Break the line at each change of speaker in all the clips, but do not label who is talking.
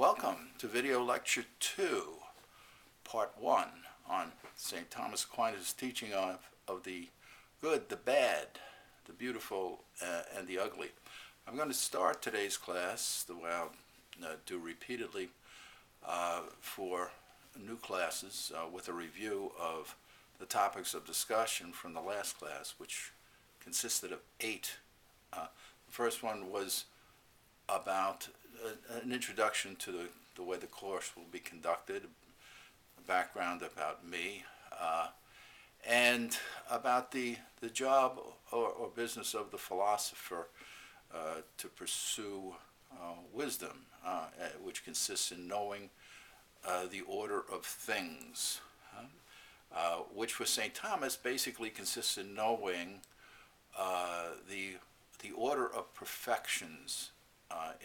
Welcome to video lecture 2, part 1 on St. Thomas Aquinas' teaching of the good, the bad, the beautiful, and the ugly. I'm going to start today's class the way I'll do repeatedly for new classes with a review of the topics of discussion from the last class, which consisted of 8. The first one was about an introduction to the way the course will be conducted, a background about me, and about the job or business of the philosopher to pursue wisdom, which consists in knowing the order of things, which for St. Thomas basically consists in knowing the order of perfections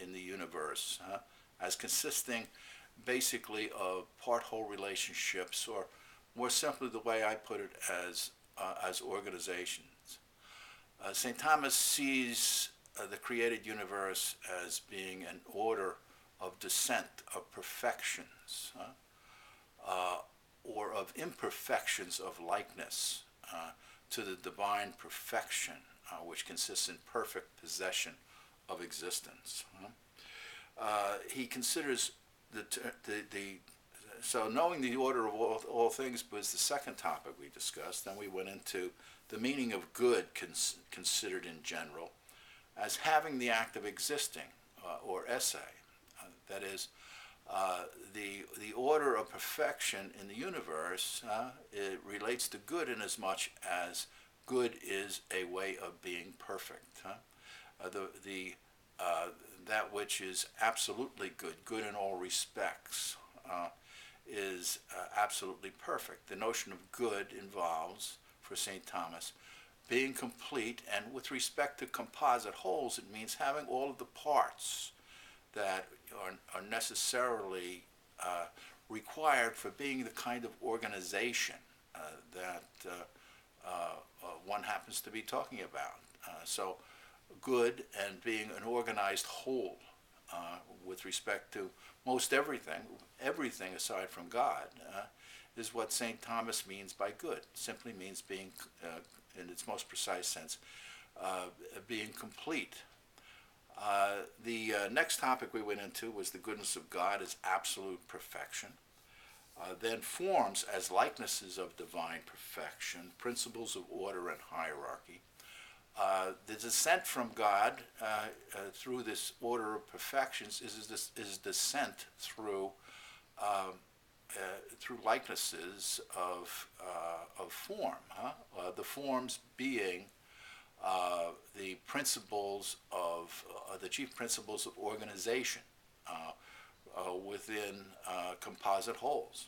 in the universe, as consisting basically of part-whole relationships, or more simply the way I put it, as organizations. St. Thomas sees the created universe as being an order of descent of perfections, or of imperfections of likeness to the divine perfection, which consists in perfect possession of existence. He considers so knowing the order of all things was the second topic we discussed. Then we went into the meaning of good considered in general as having the act of existing, or esse. That is, the order of perfection in the universe, it relates to good in as much as good is a way of being perfect. That which is absolutely good in all respects, is absolutely perfect. The notion of good involves, for St. Thomas, being complete, and with respect to composite wholes, it means having all of the parts that are necessarily required for being the kind of organization that one happens to be talking about. So good and being an organized whole with respect to most everything aside from God, is what St. Thomas means by good. Simply means being, in its most precise sense, being complete. The next topic we went into was the goodness of God as absolute perfection. Then forms as likenesses of divine perfection, principles of order and hierarchy. The descent from God through this order of perfections is descent through likenesses of form. The forms being the principles of the chief principles of organization within composite wholes.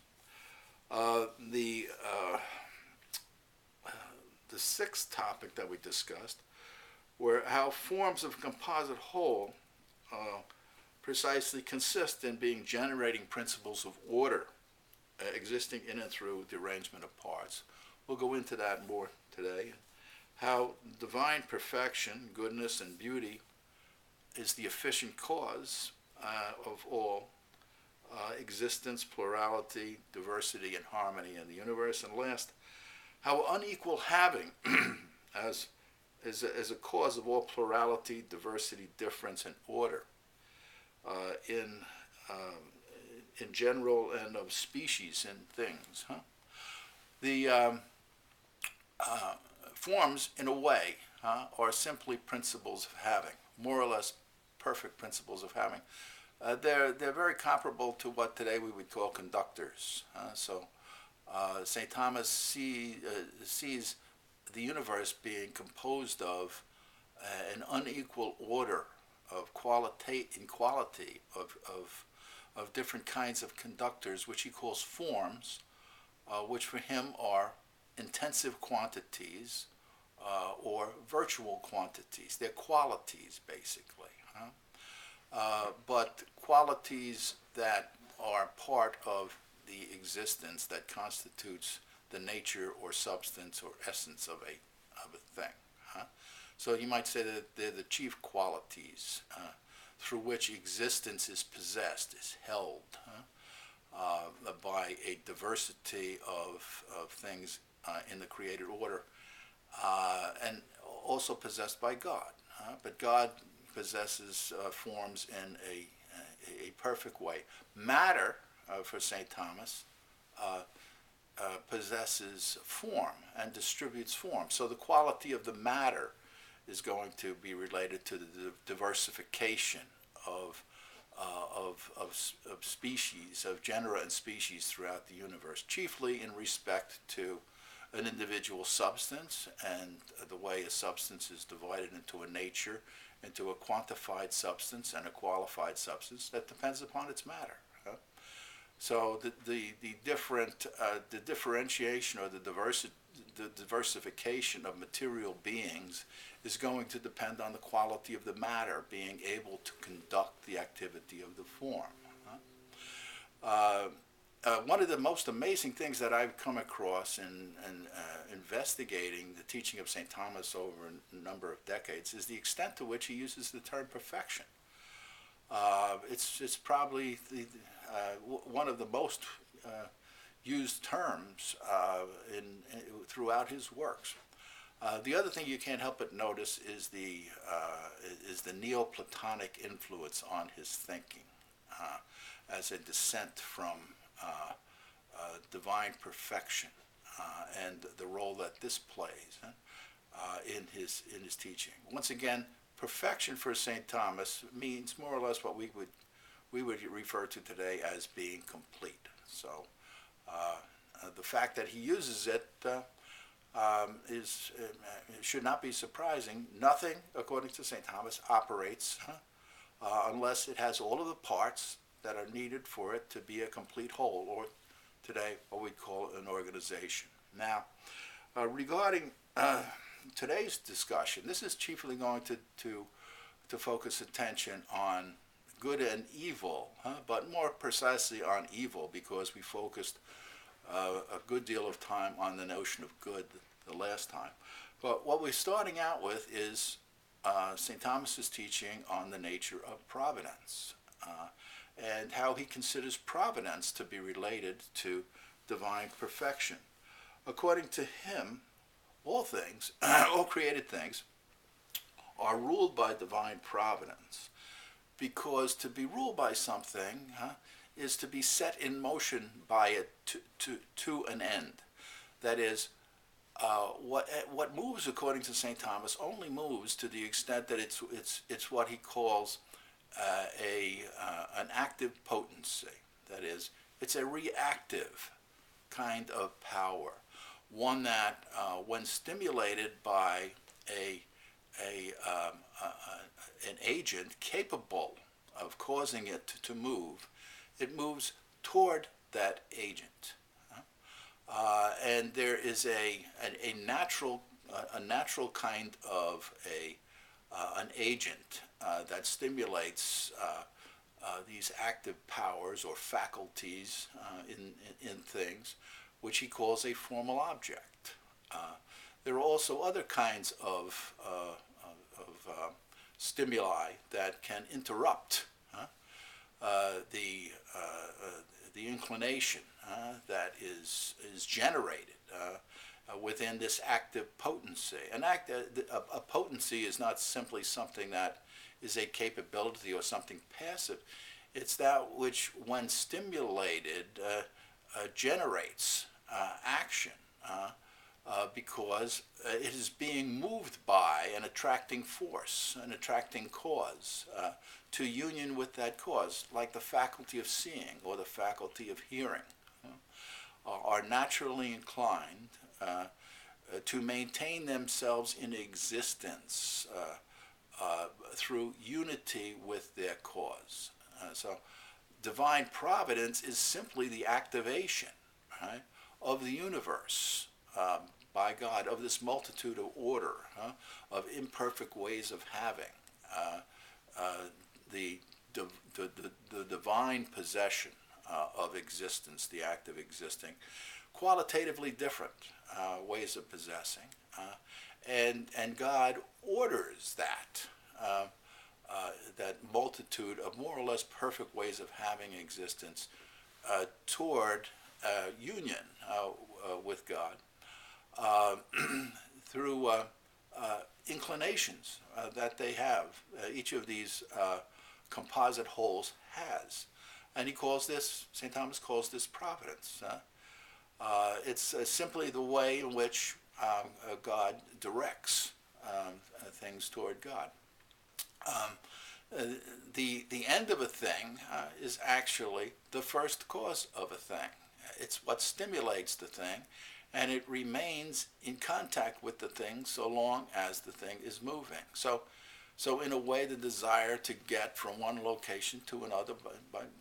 The sixth topic that we discussed were how forms of composite whole precisely consist in being generating principles of order existing in and through the arrangement of parts. We'll go into that more today. How divine perfection, goodness, and beauty is the efficient cause of all existence, plurality, diversity, and harmony in the universe. And last, how unequal having as a cause of all plurality, diversity, difference, and order in general and of species and things. The forms, in a way, are simply principles of having, more or less perfect principles of having. They're very comparable to what today we would call conductors. St. Thomas sees the universe being composed of an unequal order of quality of different kinds of conductors, which he calls forms, which for him are intensive quantities or virtual quantities. They're qualities, basically. But qualities that are part of the existence that constitutes the nature or substance or essence of a thing. So you might say that they're the chief qualities. through which existence is possessed, is held by a diversity of things in the created order, and also possessed by God. But God possesses forms in a perfect way. Matter, for St. Thomas, possesses form and distributes form. So the quality of the matter is going to be related to the diversification of species, of genera and species throughout the universe, chiefly in respect to an individual substance and the way a substance is divided into a nature, into a quantified substance and a qualified substance that depends upon its matter. So the differentiation or the diversification of material beings is going to depend on the quality of the matter being able to conduct the activity of the form. One of the most amazing things that I've come across in investigating the teaching of St. Thomas over a number of decades is the extent to which he uses the term perfection. It's probably one of the most used terms throughout his works. The other thing you can't help but notice is the Neoplatonic influence on his thinking as a descent from divine perfection and the role that this plays in his teaching. Once again, perfection for St. Thomas means more or less what we would refer to today as being complete. So the fact that he uses it should not be surprising. Nothing, according to St. Thomas, operates unless it has all of the parts that are needed for it to be a complete whole, or today what we call an organization. Now, regarding today's discussion, this is chiefly going to focus attention on good and evil, but more precisely on evil, because we focused a good deal of time on the notion of good the last time. But what we're starting out with is St. Thomas's teaching on the nature of providence and how he considers providence to be related to divine perfection. According to him, all things, all created things, are ruled by divine providence, because to be ruled by something is to be set in motion by it to an end. That is, what moves, according to St. Thomas, only moves to the extent that it's what he calls an active potency. That is, it's a reactive kind of power, one that, when stimulated by an agent capable of causing it to move, it moves toward that agent. And there is a natural kind of an agent that stimulates these active powers or faculties in things, which he calls a formal object. There are also other kinds of stimuli that can interrupt the inclination that is generated within this active potency. A potency is not simply something that is a capability or something passive. It's that which, when stimulated, generates action because it is being moved by an attracting force, an attracting cause, to union with that cause, like the faculty of seeing or the faculty of hearing, are naturally inclined to maintain themselves in existence through unity with their cause. So divine providence is simply the activation, right, of the universe by God, of this multitude of order, of imperfect ways of having, the divine possession of existence, the act of existing, qualitatively different ways of possessing, and God orders that that multitude of more or less perfect ways of having existence toward union with God uh, through inclinations that they have. Each of these composite wholes has. And he calls this, St. Thomas calls this providence. It's simply the way in which God directs things toward God. The end of a thing is actually the first cause of a thing. It's what stimulates the thing, and it remains in contact with the thing so long as the thing is moving. So in a way, the desire to get from one location to another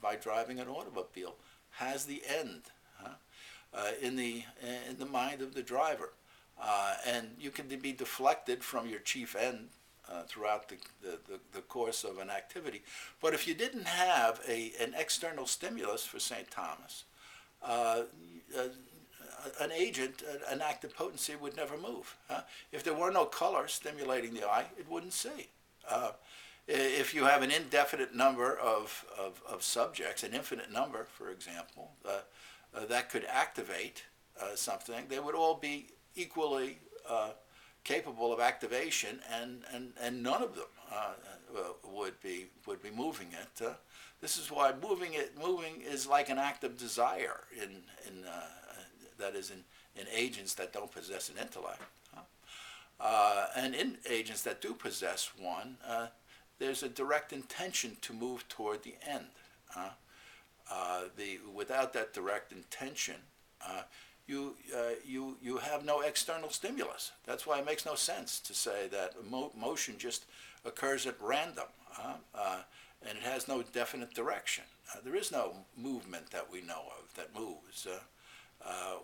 by driving an automobile has the end in the mind of the driver. And you can be deflected from your chief end throughout the course of an activity. But if you didn't have an external stimulus for St. Thomas, an agent, an active potency would never move. If there were no color stimulating the eye, it wouldn't see. If you have an indefinite number of subjects, an infinite number, for example, that could activate something, they would all be equally capable of activation, and none of them would be moving it. This is why moving is like an act of desire that is in agents that don't possess an intellect. And in agents that do possess one, there's a direct intention to move toward the end. Without that direct intention, you have no external stimulus. That's why it makes no sense to say that motion just occurs at random, and it has no definite direction. There is no movement that we know of that moves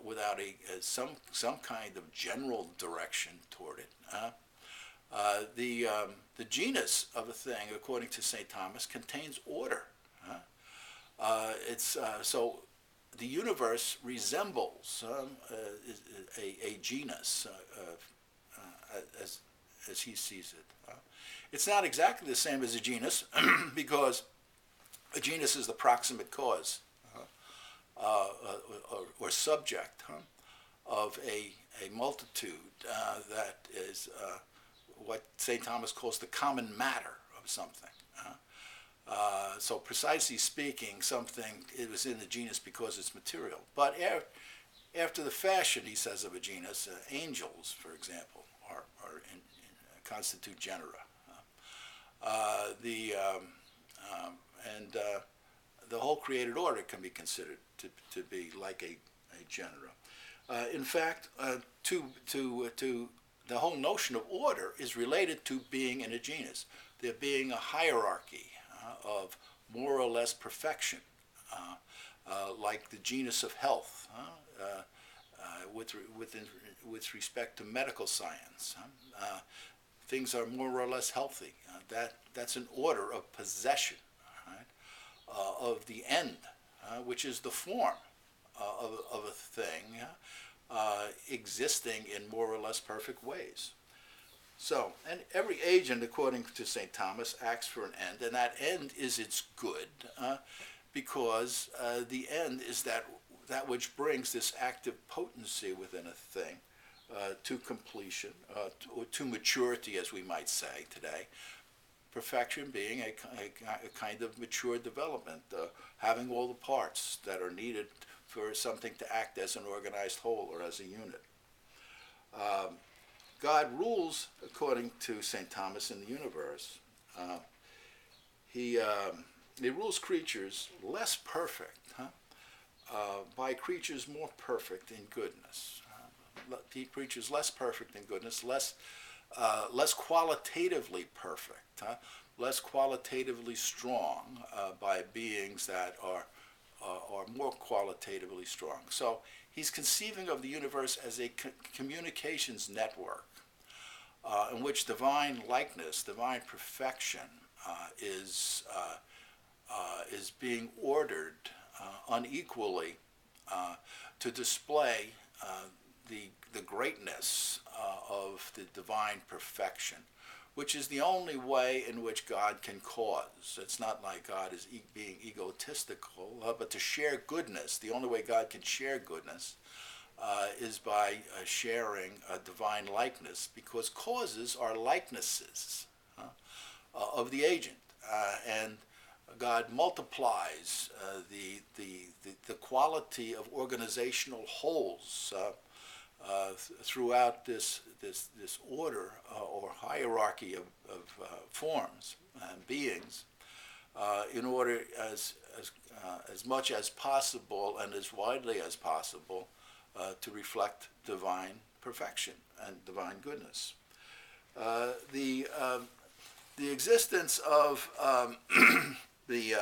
without some kind of general direction toward it. The genus of a thing, according to St. Thomas, contains order. So the universe resembles a genus as he sees it. It's not exactly the same as a genus because a genus is the proximate cause or subject of a multitude that is what St. Thomas calls the common matter of something. So precisely speaking, something it was in the genus because it's material. But after the fashion, he says, of a genus, angels, for example, constitute genera. The whole created order can be considered to be like a genera. In fact, the whole notion of order is related to being in a genus. There being a hierarchy of more or less perfection, like the genus of health, with respect to medical science. Things are more or less healthy. That's an order of possession, right, of the end, which is the form of a thing existing in more or less perfect ways. So, and every agent, according to St. Thomas, acts for an end, and that end is its good, because the end is that which brings this active potency within a thing to completion, to maturity, as we might say today. Perfection being a kind of mature development, having all the parts that are needed for something to act as an organized whole or as a unit. God rules, according to St. Thomas, in the universe. He rules creatures less perfect by creatures more perfect in goodness. Creatures less perfect in goodness, less qualitatively perfect, less qualitatively strong by beings that are more qualitatively strong. So he's conceiving of the universe as a communications network in which divine likeness, divine perfection is being ordered unequally to display the greatness of the divine perfection, which is the only way in which God can cause. It's not like God is being egotistical, but to share goodness, the only way God can share goodness is by sharing a divine likeness, because causes are likenesses of the agent. And God multiplies the quality of organizational wholes throughout this order or hierarchy of forms and beings, in order as much as possible and as widely as possible to reflect divine perfection and divine goodness. The existence of this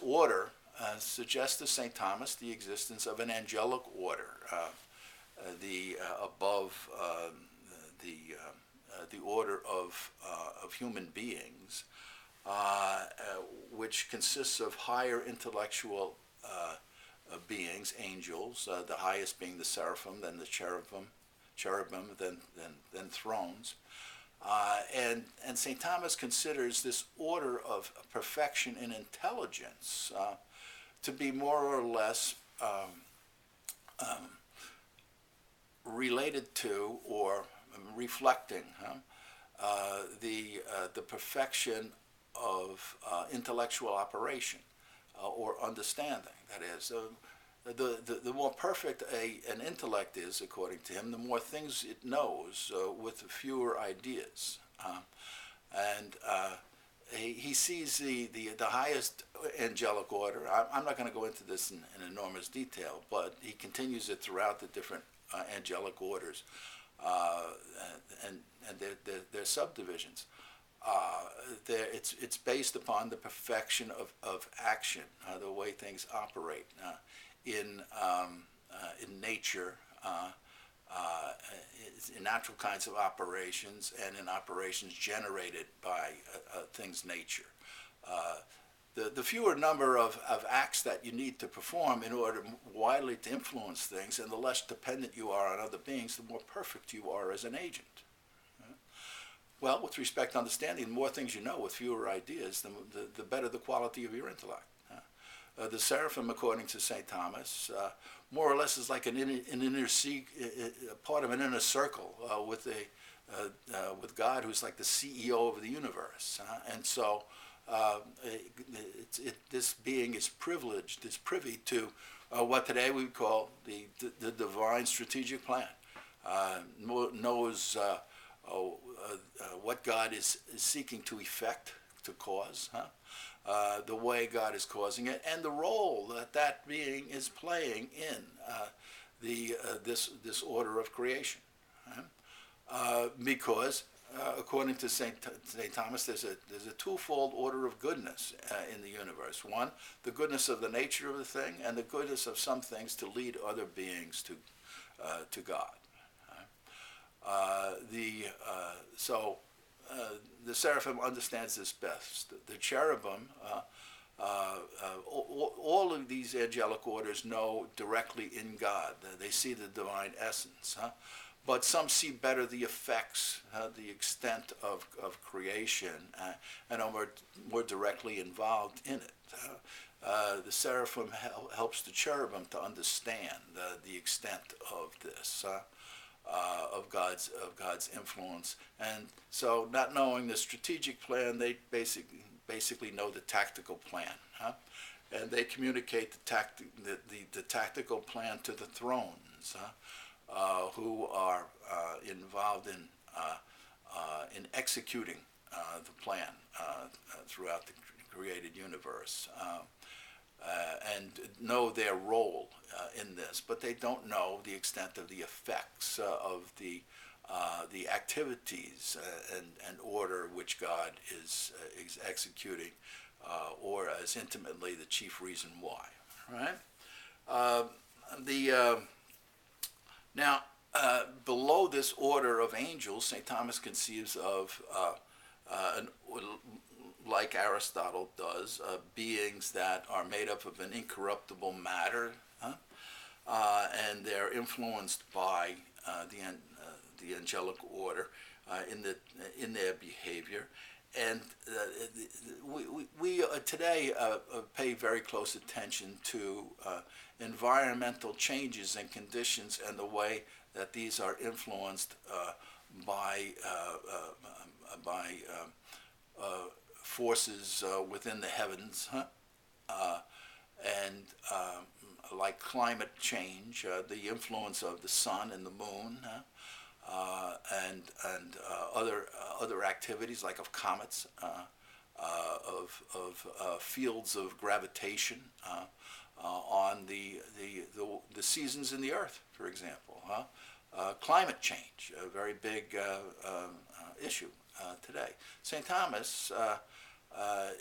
order suggests to St. Thomas the existence of an angelic order, above the order of human beings, which consists of higher intellectual beings, angels, the highest being the seraphim, then the cherubim, then thrones. And St. Thomas considers this order of perfection in intelligence to be more or less related to or reflecting the perfection of intellectual operation or understanding. That is, the more perfect an intellect is, according to him, the more things it knows with fewer ideas. He sees the highest angelic order. I'm not going to go into this in enormous detail, but he continues it throughout the different angelic orders and their subdivisions. It's based upon the perfection of action, the way things operate in nature, in natural kinds of operations, and in operations generated by things' nature. The fewer number of acts that you need to perform in order widely to influence things, and the less dependent you are on other beings, the more perfect you are as an agent. Well, with respect to understanding, the more things you know with fewer ideas, the better the quality of your intellect. The seraphim, according to St. Thomas, more or less is like an inner part of an inner circle with God, who's like the CEO of the universe. And so this being is privileged, is privy to what today we would call the divine strategic plan. Knows what God is seeking to effect, to cause, the way God is causing it, and the role that being is playing in this order of creation. Because according to St. Thomas, there's a twofold order of goodness in the universe. One, the goodness of the nature of the thing, and the goodness of some things to lead other beings to God. The seraphim understands this best. The cherubim, all of these angelic orders know directly in God. They see the divine essence. But some see better the effects, the extent of creation, and are more directly involved in it. The seraphim helps the cherubim to understand the extent of this. Of God's influence, and so not knowing the strategic plan, they basically know the tactical plan, and they communicate the tactical plan to the thrones, who are involved in executing the plan throughout the created universe. And know their role in this, but they don't know the extent of the effects of the activities and order which God is executing, or as intimately the chief reason why. Right? Now, below this order of angels, St. Thomas conceives of like Aristotle does, beings that are made up of an incorruptible matter, and they're influenced by the angelic order, in their behavior. And we today pay very close attention to environmental changes and conditions and the way that these are influenced by forces within the heavens, and like climate change, the influence of the sun and the moon, and other activities like of comets, of fields of gravitation on the seasons in the earth, for example. Climate change, a very big issue today. St. Thomas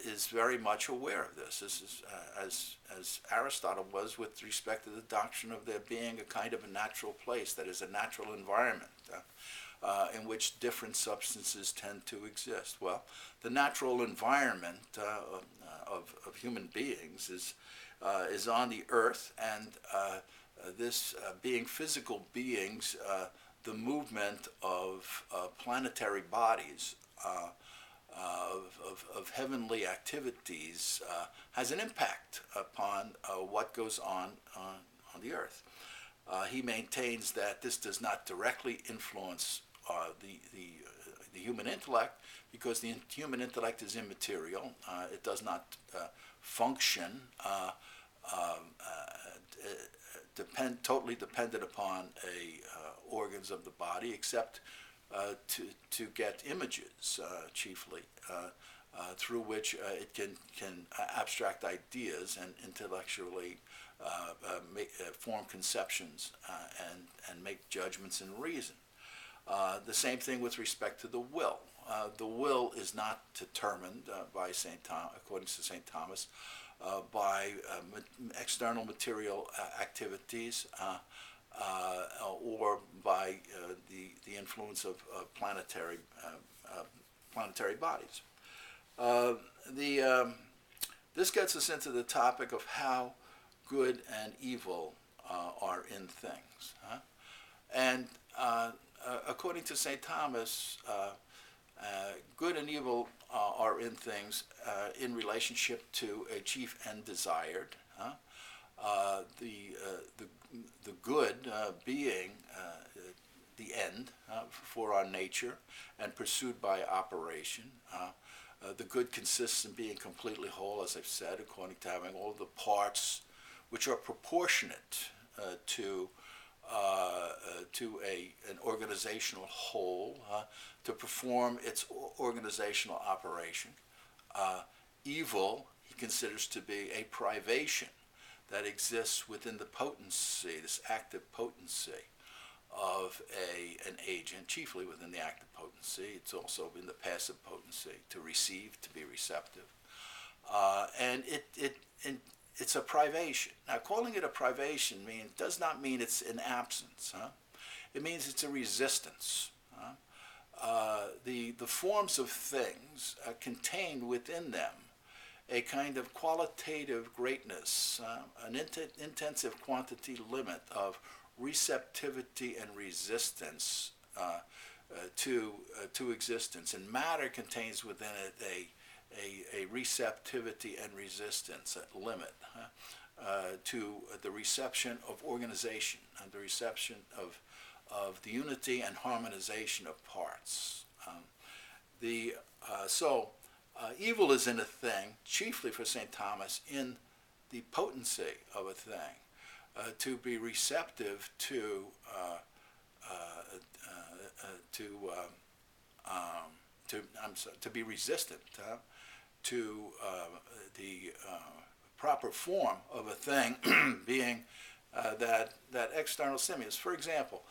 is very much aware of this. This is, as Aristotle was with respect to the doctrine of there being a kind of a natural place, that is a natural environment in which different substances tend to exist. Well, the natural environment of human beings is on the earth, and this being physical beings, the movement of planetary bodies, of heavenly activities, has an impact upon what goes on the earth. He maintains that this does not directly influence the human intellect, because the human intellect is immaterial. It does not function totally dependent upon organs of the body, except to get images, chiefly, through which it can abstract ideas and intellectually form conceptions and make judgments and reason. The same thing with respect to the will. The will is not determined by according to St. Thomas, by external material activities or by the influence of planetary bodies. This gets us into the topic of how good and evil are in things. And according to St. Thomas, good and evil are in things in relationship to a chief end desired. The good being the end for our nature and pursued by operation. The good consists in being completely whole, as I've said, according to having all the parts which are proportionate to an organizational whole to perform its organizational operation. Evil he considers to be a privation that exists within the potency, this active potency of an agent, chiefly within the active potency. It's also in the passive potency, to receive, to be receptive. And it's a privation. Now, calling it a privation does not mean it's an absence. It means it's a resistance. The forms of things contain within them a kind of qualitative greatness, an intensive quantity limit of receptivity and resistance to existence. And matter contains within it a receptivity and resistance limit to the reception of organization and the reception of the unity and harmonization of parts. Evil is in a thing, chiefly for St. Thomas, in the potency of a thing, to be receptive to be resistant to the proper form of a thing being that external stimulus. For example,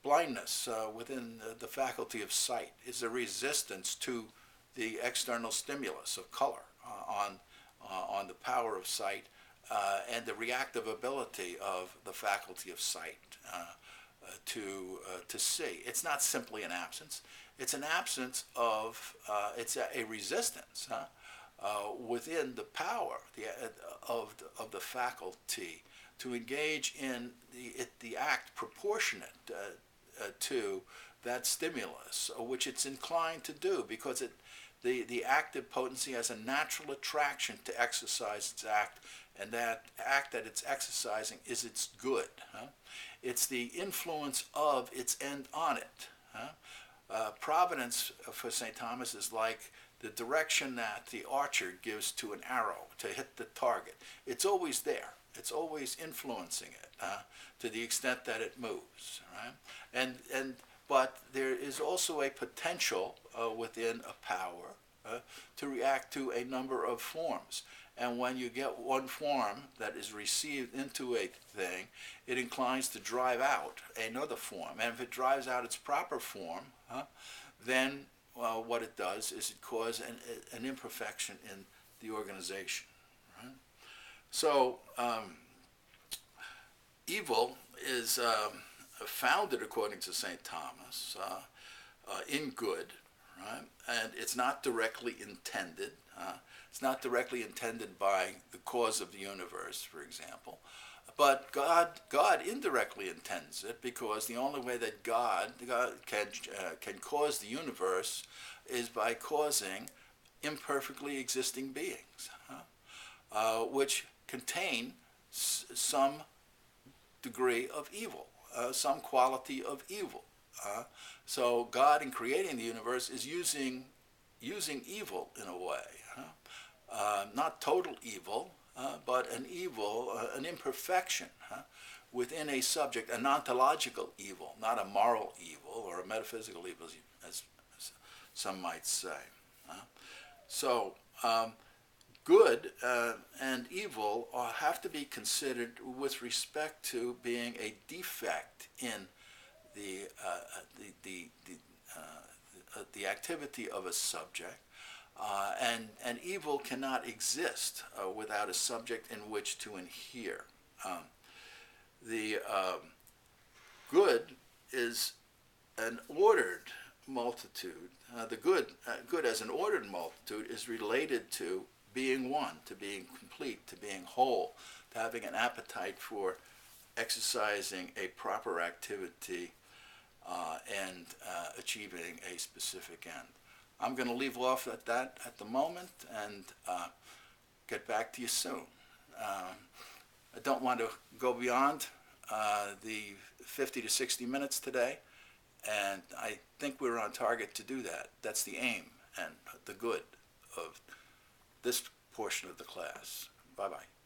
blindness within the faculty of sight is a resistance to the external stimulus of color on the power of sight and the reactive ability of the faculty of sight to see. It's not simply an absence. It's an absence of, it's a resistance within the power of the faculty to engage in the act proportionate to that stimulus, which it's inclined to do because the active potency has a natural attraction to exercise its act, and that act that it's exercising is its good. It's the influence of its end on it. Providence for St. Thomas is like the direction that the archer gives to an arrow to hit the target. It's always there. It's always influencing it to the extent that it moves. Right? But there is also a potential within a power to react to a number of forms. And when you get one form that is received into a thing, it inclines to drive out another form. And if it drives out its proper form, then what it does is it causes an imperfection in the organization. Right? So evil is founded, according to St. Thomas, in good, right? And it's not directly intended. It's not directly intended by the cause of the universe, for example. But God indirectly intends it, because the only way that God can cause the universe is by causing imperfectly existing beings, which contain some degree of evil, some quality of evil. So God, in creating the universe, is using evil in a way. Not total evil, but an evil, an imperfection within a subject, an ontological evil, not a moral evil or a metaphysical evil, as some might say. So good and evil have to be considered with respect to being a defect in the activity of a subject. And evil cannot exist without a subject in which to inhere. The good is an ordered multitude. The good as an ordered multitude is related to being one, to being complete, to being whole, to having an appetite for exercising a proper activity and achieving a specific end. I'm going to leave off at that at the moment and get back to you soon. I don't want to go beyond the 50 to 60 minutes today, and I think we're on target to do that. That's the aim and the good of this portion of the class. Bye-bye.